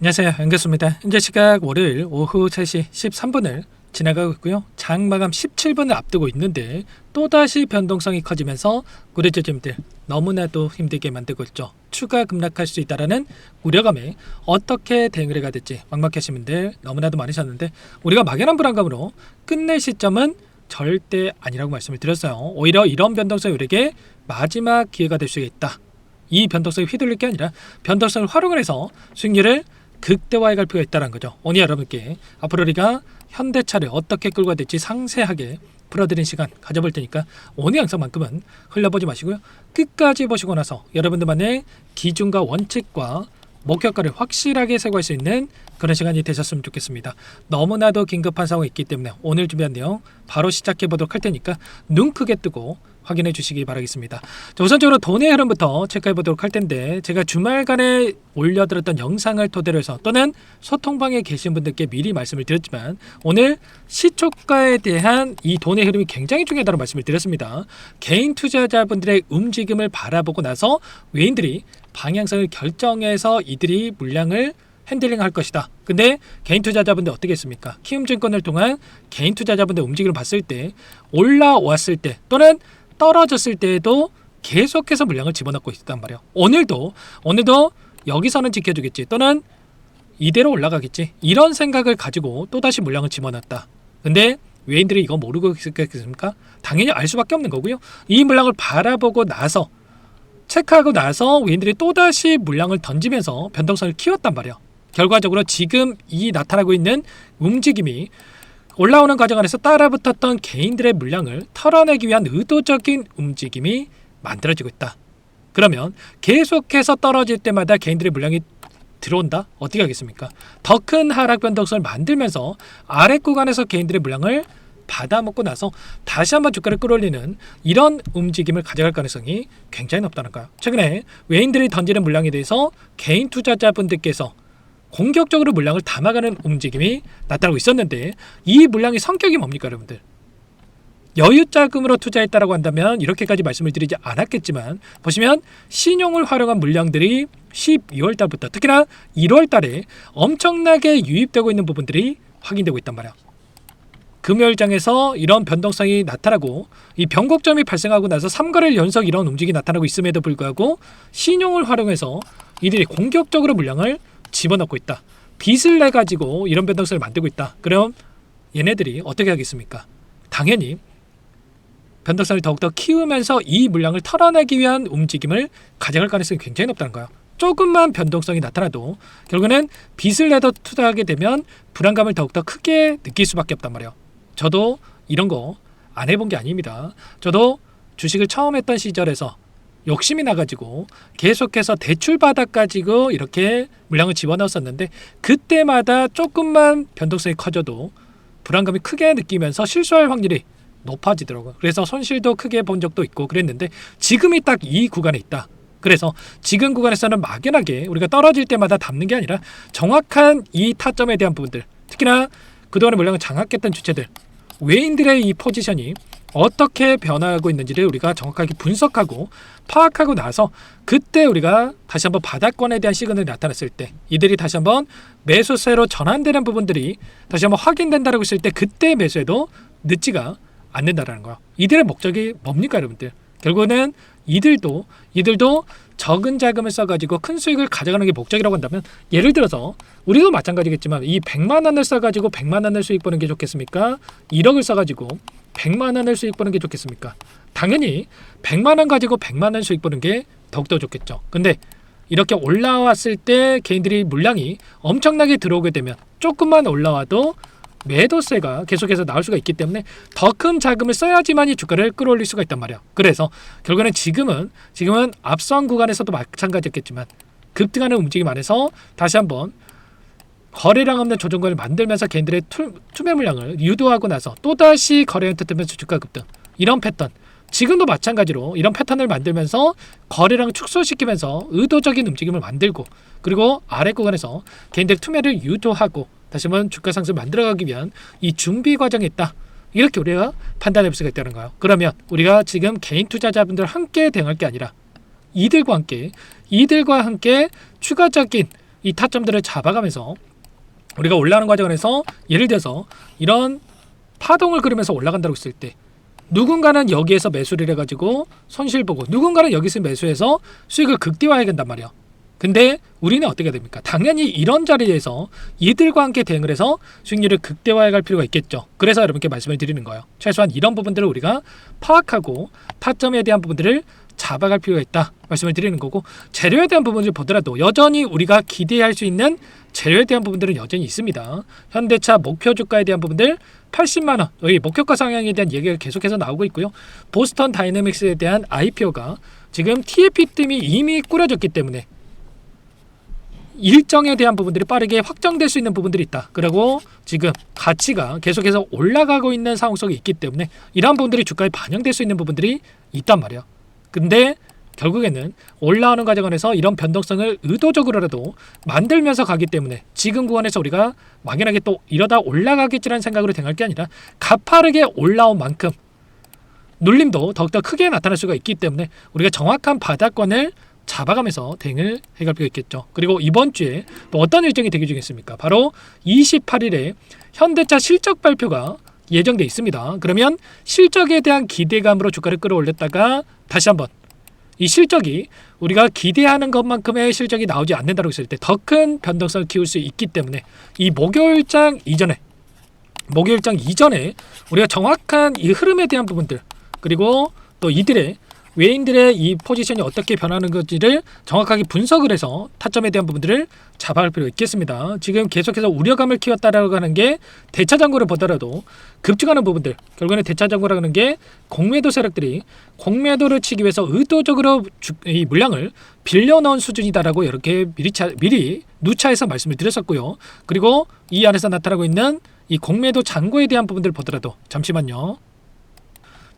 안녕하세요, 연결수입니다. 현재 시각 월요일 오후 3시 13분을 지나가고 있고요. 장 마감 17분을 앞두고 있는데 또다시 변동성이 커지면서 우려주주님들 너무나도 힘들게 만들고 있죠. 추가 급락할 수 있다는 우려감에 어떻게 대응을 해야 될지 막막하신 분들 너무나도 많으셨는데, 우리가 막연한 불안감으로 끝낼 시점은 절대 아니라고 말씀을 드렸어요. 오히려 이런 변동성이 우리에게 마지막 기회가 될 수 있다. 이 변동성이 휘둘릴 게 아니라 변동성을 활용을 해서 수익률을 극대화해 갈 필요가 있다는 거죠. 오늘 여러분께 앞으로 우리가 현대차를 어떻게 끌고 가야 될지 상세하게 풀어드린 시간 가져볼 테니까 오늘 영상만큼은 흘려보지 마시고요. 끝까지 보시고 나서 여러분들만의 기준과 원칙과 목표가를 확실하게 세워갈 수 있는 그런 시간이 되셨으면 좋겠습니다. 너무나도 긴급한 상황이 있기 때문에 오늘 준비한 내용 바로 시작해 보도록 할 테니까 눈 크게 뜨고 확인해 주시기 바라겠습니다. 자, 우선적으로 돈의 흐름부터 체크해 보도록 할 텐데, 제가 주말간에 올려드렸던 영상을 토대로 해서 또는 소통방에 계신 분들께 미리 말씀을 드렸지만 오늘 시초가에 대한 이 돈의 흐름이 굉장히 중요하다는 말씀을 드렸습니다. 개인 투자자분들의 움직임을 바라보고 나서 외인들이 방향성을 결정해서 이들이 물량을 핸들링할 것이다. 근데 개인 투자자분들 어떻게 했습니까? 키움증권을 통한 개인 투자자분들 움직임을 봤을 때 올라왔을 때 또는 떨어졌을 때에도 계속해서 물량을 집어넣고 있단 말이에요. 오늘도 여기서는 지켜주겠지 또는 이대로 올라가겠지, 이런 생각을 가지고 또다시 물량을 집어넣었다. 근데 외인들이 이거 모르고 있겠습니까? 당연히 알 수밖에 없는 거고요. 이 물량을 바라보고 나서 체크하고 나서 외인들이 또다시 물량을 던지면서 변동성을 키웠단 말이에요. 결과적으로 지금 이 나타나고 있는 움직임이 올라오는 과정 안에서 따라붙었던 개인들의 물량을 털어내기 위한 의도적인 움직임이 만들어지고 있다. 그러면 계속해서 떨어질 때마다 개인들의 물량이 들어온다? 어떻게 하겠습니까? 더 큰 하락 변동성을 만들면서 아래 구간에서 개인들의 물량을 받아먹고 나서 다시 한번 주가를 끌어올리는 이런 움직임을 가져갈 가능성이 굉장히 높다는 거예요. 최근에 외인들이 던지는 물량에 대해서 개인 투자자분들께서 공격적으로 물량을 담아가는 움직임이 나타나고 있었는데, 이 물량의 성격이 뭡니까 여러분들? 여유자금으로 투자했다라고 한다면 이렇게까지 말씀을 드리지 않았겠지만, 보시면 신용을 활용한 물량들이 12월 달부터 특히나 1월 달에 엄청나게 유입되고 있는 부분들이 확인되고 있단 말이야. 금요일장에서 이런 변동성이 나타나고 이 변곡점이 발생하고 나서 3거래일 연속 이런 움직임이 나타나고 있음에도 불구하고 신용을 활용해서 이들이 공격적으로 물량을 집어넣고 있다. 빚을 내 가지고 이런 변동성을 만들고 있다. 그럼 얘네들이 어떻게 하겠습니까? 당연히 변동성을 더욱더 키우면서 이 물량을 털어내기 위한 움직임을 가져갈 가능성이 굉장히 높다는 거예요. 조금만 변동성이 나타나도 결국에는 빚을 내서 투자하게 되면 불안감을 더욱더 크게 느낄 수밖에 없단 말이에요. 저도 이런 거 안 해본 게 아닙니다. 저도 주식을 처음 했던 시절에서 욕심이 나가지고 계속해서 대출 받아가지고 이렇게 물량을 집어넣었었는데, 그때마다 조금만 변동성이 커져도 불안감이 크게 느끼면서 실수할 확률이 높아지더라고요. 그래서 손실도 크게 본 적도 있고 그랬는데, 지금이 딱 이 구간에 있다. 그래서 지금 구간에서는 막연하게 우리가 떨어질 때마다 담는 게 아니라 정확한 이 타점에 대한 부분들, 특히나 그동안에 물량을 장악했던 주체들, 외인들의 이 포지션이 어떻게 변화하고 있는지를 우리가 정확하게 분석하고 파악하고 나서 그때 우리가 다시 한번 바닥권에 대한 시그널이 나타났을 때, 이들이 다시 한번 매수세로 전환되는 부분들이 다시 한번 확인된다라고 했을 때 그때 매수해도 늦지가 않는다라는 거야. 이들의 목적이 뭡니까 여러분들? 결국은 이들도 적은 자금을 써가지고 큰 수익을 가져가는 게 목적이라고 한다면, 예를 들어서 우리도 마찬가지겠지만 이 100만 원을 써가지고 100만 원을 수익 보는 게 좋겠습니까? 1억을 써가지고 100만 원을 수익 보는 게 좋겠습니까? 당연히 100만 원 가지고 100만 원 수익 보는 게 더욱더 좋겠죠. 근데 이렇게 올라왔을 때 개인들이 물량이 엄청나게 들어오게 되면 조금만 올라와도 매도세가 계속해서 나올 수가 있기 때문에 더 큰 자금을 써야지만 이 주가를 끌어올릴 수가 있단 말이야. 그래서 결국에는 지금은 앞선 구간에서도 마찬가지였겠지만 급등하는 움직임 안에서 다시 한번 거래량 없는 조정권을 만들면서 개인들의 투매 물량을 유도하고 나서 또다시 거래량 터뜨리면서 주가 급등, 이런 패턴, 지금도 마찬가지로 이런 패턴을 만들면서 거래량을 축소시키면서 의도적인 움직임을 만들고, 그리고 아래 구간에서 개인들의 투매를 유도하고 다시 한번 주가 상승을 만들어가기 위한 이 준비 과정에 있다. 이렇게 우리가 판단해 볼 수가 있다는 거예요. 그러면 우리가 지금 개인 투자자분들 함께 대응할 게 아니라 이들과 함께 추가적인 이 타점들을 잡아가면서 우리가 올라가는 과정에서 예를 들어서 이런 파동을 그리면서 올라간다고 했을 때 누군가는 여기에서 매수를 해가지고 손실 보고 누군가는 여기서 매수해서 수익을 극대화해야 된단 말이야. 근데 우리는 어떻게 됩니까? 당연히 이런 자리에서 이들과 함께 대응을 해서 수익률을 극대화해 갈 필요가 있겠죠. 그래서 여러분께 말씀을 드리는 거예요. 최소한 이런 부분들을 우리가 파악하고 타점에 대한 부분들을 잡아갈 필요가 있다 말씀을 드리는 거고, 재료에 대한 부분을 보더라도 여전히 우리가 기대할 수 있는 재료에 대한 부분들은 여전히 있습니다. 현대차 목표 주가에 대한 부분들 80만원, 여기 목표가 상향에 대한 얘기가 계속해서 나오고 있고요. 보스턴 다이내믹스에 대한 IPO가 지금 TFP 뜸이 이미 꾸려졌기 때문에 일정에 대한 부분들이 빠르게 확정될 수 있는 부분들이 있다. 그리고 지금 가치가 계속해서 올라가고 있는 상황 속에 있기 때문에 이러한 부분들이 주가에 반영될 수 있는 부분들이 있단 말이야. 근데 결국에는 올라오는 과정에서 이런 변동성을 의도적으로라도 만들면서 가기 때문에 지금 구간에서 우리가 막연하게 또 이러다 올라가겠지라는 생각으로 대응할 게 아니라 가파르게 올라온 만큼 눌림도 더욱더 크게 나타날 수가 있기 때문에 우리가 정확한 바닥권을 잡아가면서 대응을 해갈 필요가 있겠죠. 그리고 이번 주에 또 어떤 일정이 대기 중에 있습니까? 바로 28일에 현대차 실적 발표가 예정돼 있습니다. 그러면 실적에 대한 기대감으로 주가를 끌어올렸다가 다시 한번 이 실적이 우리가 기대하는 것만큼의 실적이 나오지 않는다고 했을 때 더 큰 변동성을 키울 수 있기 때문에 이 목요일장 이전에 우리가 정확한 이 흐름에 대한 부분들, 그리고 또 이들의 외인들의 이 포지션이 어떻게 변하는 건지를 정확하게 분석을 해서 타점에 대한 부분들을 잡아갈 필요가 있겠습니다. 지금 계속해서 우려감을 키웠다라고 하는 게 대차장고를 보더라도 급증하는 부분들, 결국에는 대차장고라고 하는 게 공매도 세력들이 공매도를 치기 위해서 의도적으로 이 물량을 빌려넣은 수준이다라고 이렇게 미리 누차해서 말씀을 드렸었고요. 그리고 이 안에서 나타나고 있는 이 공매도 잔고에 대한 부분들을 보더라도, 잠시만요.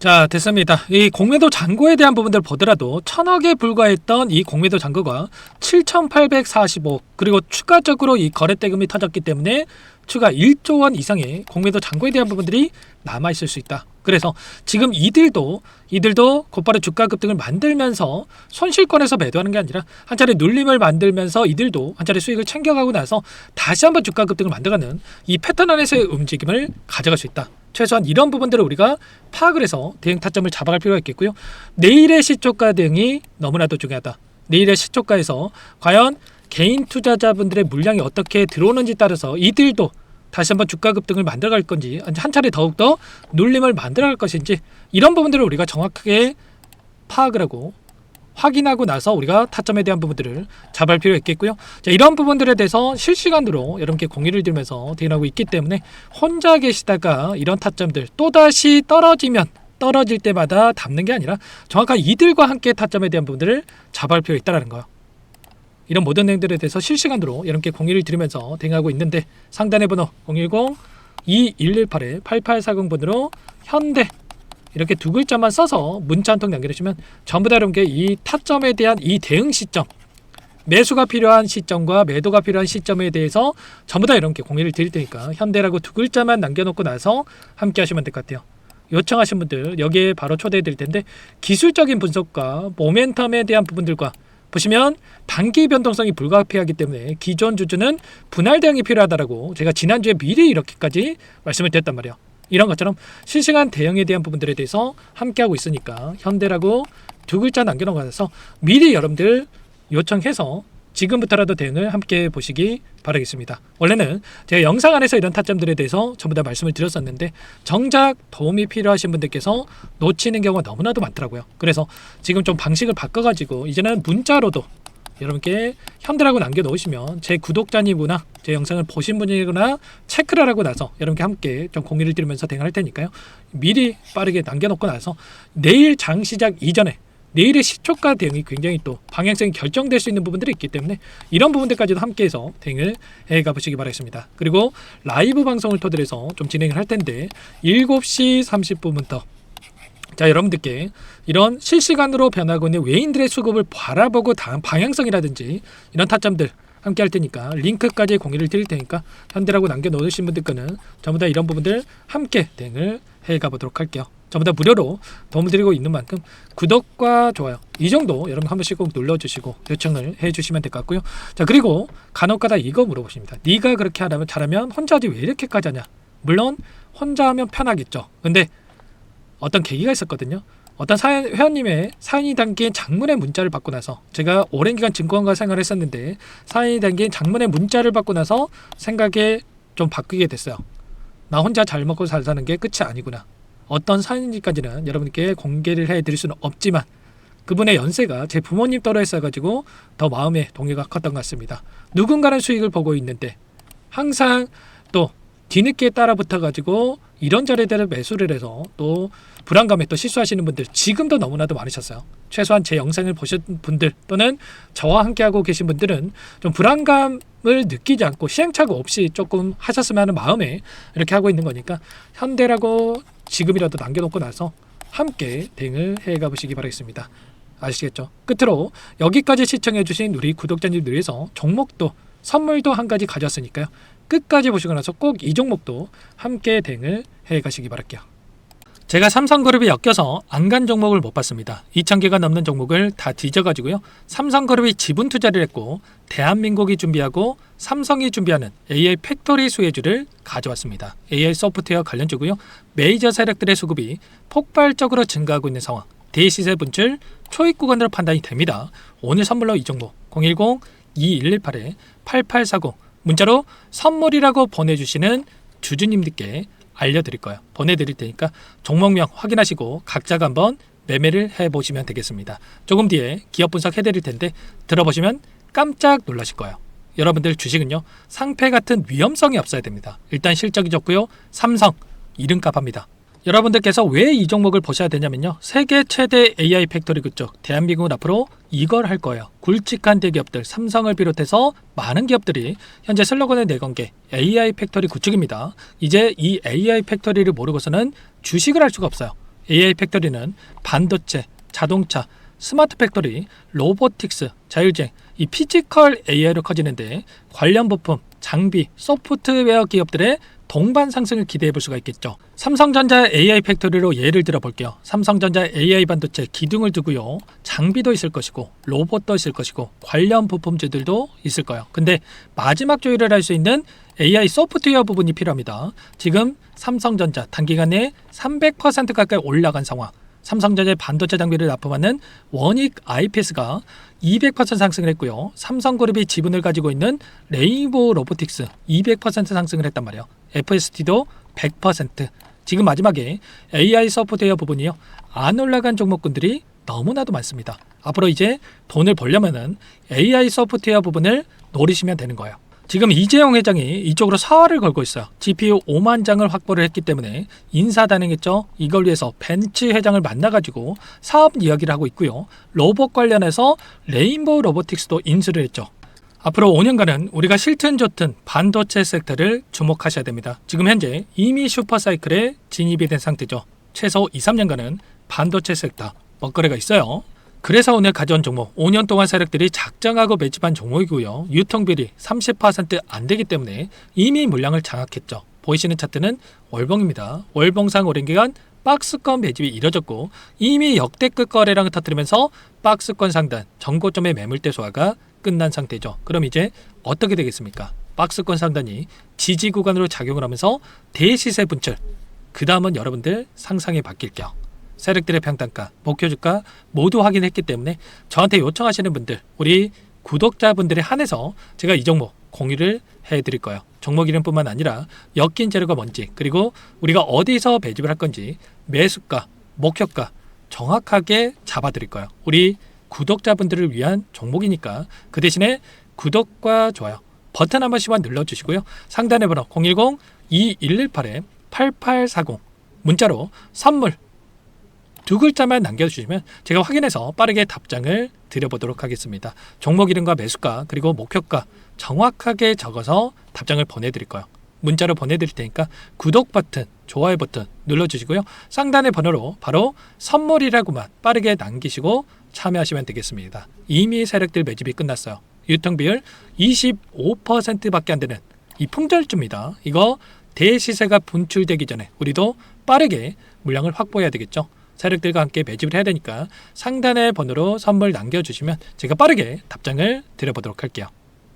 자, 됐습니다. 이 공매도 잔고에 대한 부분들 보더라도 1000억에 불과했던 이 공매도 잔고가 7845, 그리고 추가적으로 이 거래 대금이 터졌기 때문에 추가 1조 원 이상의 공매도 잔고에 대한 부분들이 남아있을 수 있다. 그래서 지금 이들도 곧바로 주가 급등을 만들면서 손실권에서 매도하는 게 아니라 한 차례 눌림을 만들면서 이들도 한 차례 수익을 챙겨가고 나서 다시 한번 주가 급등을 만들어가는 이 패턴 안에서의 움직임을 가져갈 수 있다. 최소한 이런 부분들을 우리가 파악을 해서 대응 타점을 잡아갈 필요가 있겠고요. 내일의 시초가 대응이 너무나도 중요하다. 내일의 시초가에서 과연 개인 투자자분들의 물량이 어떻게 들어오는지 따라서 이들도 다시 한번 주가 급등을 만들어갈 건지, 한 차례 더욱더 눌림을 만들어갈 것인지, 이런 부분들을 우리가 정확하게 파악을 하고 확인하고 나서 우리가 타점에 대한 부분들을 잡을 필요가 있겠고요. 자, 이런 부분들에 대해서 실시간으로 여러분께 공유를 드리면서 대응하고 있기 때문에 혼자 계시다가 이런 타점들 또다시 떨어질 때마다 담는 게 아니라 정확한 이들과 함께 타점에 대한 부분들을 잡을 필요가 있다는 거예요. 이런 모든 내용들에 대해서 실시간으로 여러분께 공유를 드리면서 대응하고 있는데, 상단의 번호 010-2118-8840번으로 현대 이렇게 두 글자만 써서 문자 한 통 남겨주시면 전부 다 여러분께 이 타점에 대한 이 대응 시점, 매수가 필요한 시점과 매도가 필요한 시점에 대해서 전부 다 여러분께 공유를 드릴 테니까 현대라고 두 글자만 남겨놓고 나서 함께 하시면 될 것 같아요. 요청하신 분들 여기에 바로 초대해 드릴 텐데, 기술적인 분석과 모멘텀에 대한 부분들과 보시면 단기 변동성이 불가피하기 때문에 기존 주주는 분할 대응이 필요하다라고 제가 지난주에 미리 이렇게까지 말씀을 드렸단 말이에요. 이런 것처럼 실시간 대응에 대한 부분들에 대해서 함께하고 있으니까 현대라고 두 글자 남겨놓아서 미리 여러분들 요청해서 지금부터라도 대응을 함께 보시기 바라겠습니다. 원래는 제가 영상 안에서 이런 타점들에 대해서 전부 다 말씀을 드렸었는데 정작 도움이 필요하신 분들께서 놓치는 경우가 너무나도 많더라고요. 그래서 지금 좀 방식을 바꿔가지고 이제는 문자로도 여러분께 현대라고 남겨놓으시면 제 구독자님이구나, 제 영상을 보신 분이구나 체크를 하고 나서 여러분께 함께 좀 공유를 드리면서 대응할 테니까요. 미리 빠르게 남겨놓고 나서 내일 장 시작 이전에 내일의 시초가 대응이 굉장히 또 방향성이 결정될 수 있는 부분들이 있기 때문에 이런 부분들까지도 함께해서 대응을 해가 보시기 바라겠습니다. 그리고 라이브 방송을 토대로 해서 좀 진행을 할 텐데 7시 30분부터 자, 여러분들께 이런 실시간으로 변하고 있는 외인들의 수급을 바라보고 다음 방향성이라든지 이런 타점들 함께 할 테니까 링크까지 공유를 드릴 테니까 현대라고 남겨놓으신 분들 거는 전부 다 이런 부분들 함께 대응을 해가보도록 할게요. 전부 다 무료로 도움 드리고 있는 만큼 구독과 좋아요 이 정도 여러분 한 번씩 꼭 눌러주시고 요청을 해주시면 될 것 같고요. 자, 그리고 간혹가다 이거 물어보십니다. 네가 그렇게 잘하면 혼자 하지 왜 이렇게까지 하냐. 물론 혼자 하면 편하겠죠. 근데 어떤 계기가 있었거든요. 어떤 회원님의 사연이 담긴 장문의 문자를 받고 나서, 제가 오랜 기간 증권가 생활을 했었는데 사연이 담긴 장문의 문자를 받고 나서 생각에 좀 바뀌게 됐어요. 나 혼자 잘 먹고 잘 사는 게 끝이 아니구나. 어떤 사연인지까지는 여러분께 공개를 해드릴 수는 없지만 그분의 연세가 제 부모님 또래 있어가지고 더 마음의 동요가 컸던 것 같습니다. 누군가는 수익을 보고 있는데 항상 또 뒤늦게 따라 붙어가지고 이런저런 데를 매수를 해서 또 불안감에 또 실수하시는 분들 지금도 너무나도 많으셨어요. 최소한 제 영상을 보신 분들 또는 저와 함께하고 계신 분들은 좀 불안감을 느끼지 않고 시행착오 없이 조금 하셨으면 하는 마음에 이렇게 하고 있는 거니까 현대라고 지금이라도 남겨놓고 나서 함께 대응을 해가 보시기 바라겠습니다. 아시겠죠? 끝으로 여기까지 시청해주신 우리 구독자님들 위해서 종목도 선물도 한 가지 가져왔으니까요. 끝까지 보시고 나서 꼭 이 종목도 함께 대응을 해 가시기 바랄게요. 제가 삼성그룹이 엮여서 안 간 종목을 못 봤습니다. 2,000개가 넘는 종목을 다 뒤져가지고요. 삼성그룹이 지분 투자를 했고 대한민국이 준비하고 삼성이 준비하는 AI 팩토리 수혜주를 가져왔습니다. AI 소프트웨어 관련주고요. 메이저 세력들의 수급이 폭발적으로 증가하고 있는 상황. 대시세 분출 초입 구간으로 판단이 됩니다. 오늘 선물로 이 종목 010-2118-8840 문자로 선물이라고 보내주시는 주주님들께 알려드릴 거예요. 보내드릴 테니까 종목명 확인하시고 각자가 한번 매매를 해보시면 되겠습니다. 조금 뒤에 기업 분석 해드릴 텐데 들어보시면 깜짝 놀라실 거예요. 여러분들 주식은요, 상패 같은 위험성이 없어야 됩니다. 일단 실적이 좋고요. 삼성 이름값 합니다. 여러분들께서 왜 이 종목을 보셔야 되냐면요, 세계 최대 AI 팩토리 그쪽 대한민국은 앞으로 이걸 할 거예요. 굵직한 대기업들 삼성을 비롯해서 많은 기업들이 현재 슬로건을 내건 게 AI 팩토리 구축입니다. 이제 이 AI 팩토리를 모르고서는 주식을 할 수가 없어요. AI 팩토리는 반도체, 자동차, 스마트 팩토리, 로보틱스, 자율주행, 이 피지컬 AI로 커지는데 관련 부품, 장비, 소프트웨어 기업들의 동반 상승을 기대해 볼 수가 있겠죠. 삼성전자 AI 팩토리로 예를 들어 볼게요. 삼성전자 AI 반도체 기둥을 두고요. 장비도 있을 것이고 로봇도 있을 것이고 관련 부품주들도 있을 거예요. 근데 마지막 조율을 할 수 있는 AI 소프트웨어 부분이 필요합니다. 지금 삼성전자 단기간에 300% 가까이 올라간 상황. 삼성전자의 반도체 장비를 납품하는 원익 IPS가 200% 상승을 했고요. 삼성그룹이 지분을 가지고 있는 레인보우 로보틱스 200% 상승을 했단 말이에요. FST도 100%. 지금 마지막에 AI 소프트웨어 부분이요, 안 올라간 종목군들이 너무나도 많습니다. 앞으로 이제 돈을 벌려면은 AI 소프트웨어 부분을 노리시면 되는 거예요. 지금 이재용 회장이 이쪽으로 사활을 걸고 있어요. GPU 5만 장을 확보를 했기 때문에 인사단행했죠. 이걸 위해서 벤츠 회장을 만나가지고 사업 이야기를 하고 있고요. 로봇 관련해서 레인보우 로보틱스도 인수를 했죠. 앞으로 5년간은 우리가 싫든 좋든 반도체 섹터를 주목하셔야 됩니다. 지금 현재 이미 슈퍼사이클에 진입이 된 상태죠. 최소 2-3년간은 반도체 섹터 먹거리가 있어요. 그래서 오늘 가져온 종목 5년 동안 세력들이 작정하고 매집한 종목이고요. 유통비율이 30% 안 되기 때문에 이미 물량을 장악했죠. 보이시는 차트는 월봉입니다. 월봉상 오랜 기간 박스권 매집이 이뤄졌고 이미 역대급 거래량을 터뜨리면서 박스권 상단 전고점의 매물대 소화가 끝난 상태죠. 그럼 이제 어떻게 되겠습니까? 박스권 상단이 지지 구간으로 작용을 하면서 대시세 분출, 그 다음은 여러분들 상상에 바뀔게요. 세력들의 평단가, 목표주가 모두 확인했기 때문에 저한테 요청하시는 분들, 우리 구독자분들에 한해서 제가 이 종목 공유를 해드릴 거예요. 종목 이름뿐만 아니라 엮인 재료가 뭔지, 그리고 우리가 어디서 매집을 할 건지 매수가, 목표가 정확하게 잡아드릴 거예요. 우리 구독자분들을 위한 종목이니까 그 대신에 구독과 좋아요 버튼 한 번씩만 눌러주시고요. 상단의 번호 010-2118-8840 문자로 선물 두 글자만 남겨주시면 제가 확인해서 빠르게 답장을 드려보도록 하겠습니다. 종목 이름과 매수가 그리고 목표가 정확하게 적어서 답장을 보내드릴 거예요. 문자로 보내드릴 테니까 구독 버튼, 좋아요 버튼 눌러주시고요. 상단의 번호로 바로 선물이라고만 빠르게 남기시고 참여하시면 되겠습니다. 이미 세력들 매집이 끝났어요. 유통비율 25%밖에 안 되는 이 품절주입니다. 이거 대시세가 분출되기 전에 우리도 빠르게 물량을 확보해야 되겠죠. 세력들과 함께 매집을 해야 되니까 상단의 번호로 선물 남겨주시면 제가 빠르게 답장을 드려보도록 할게요.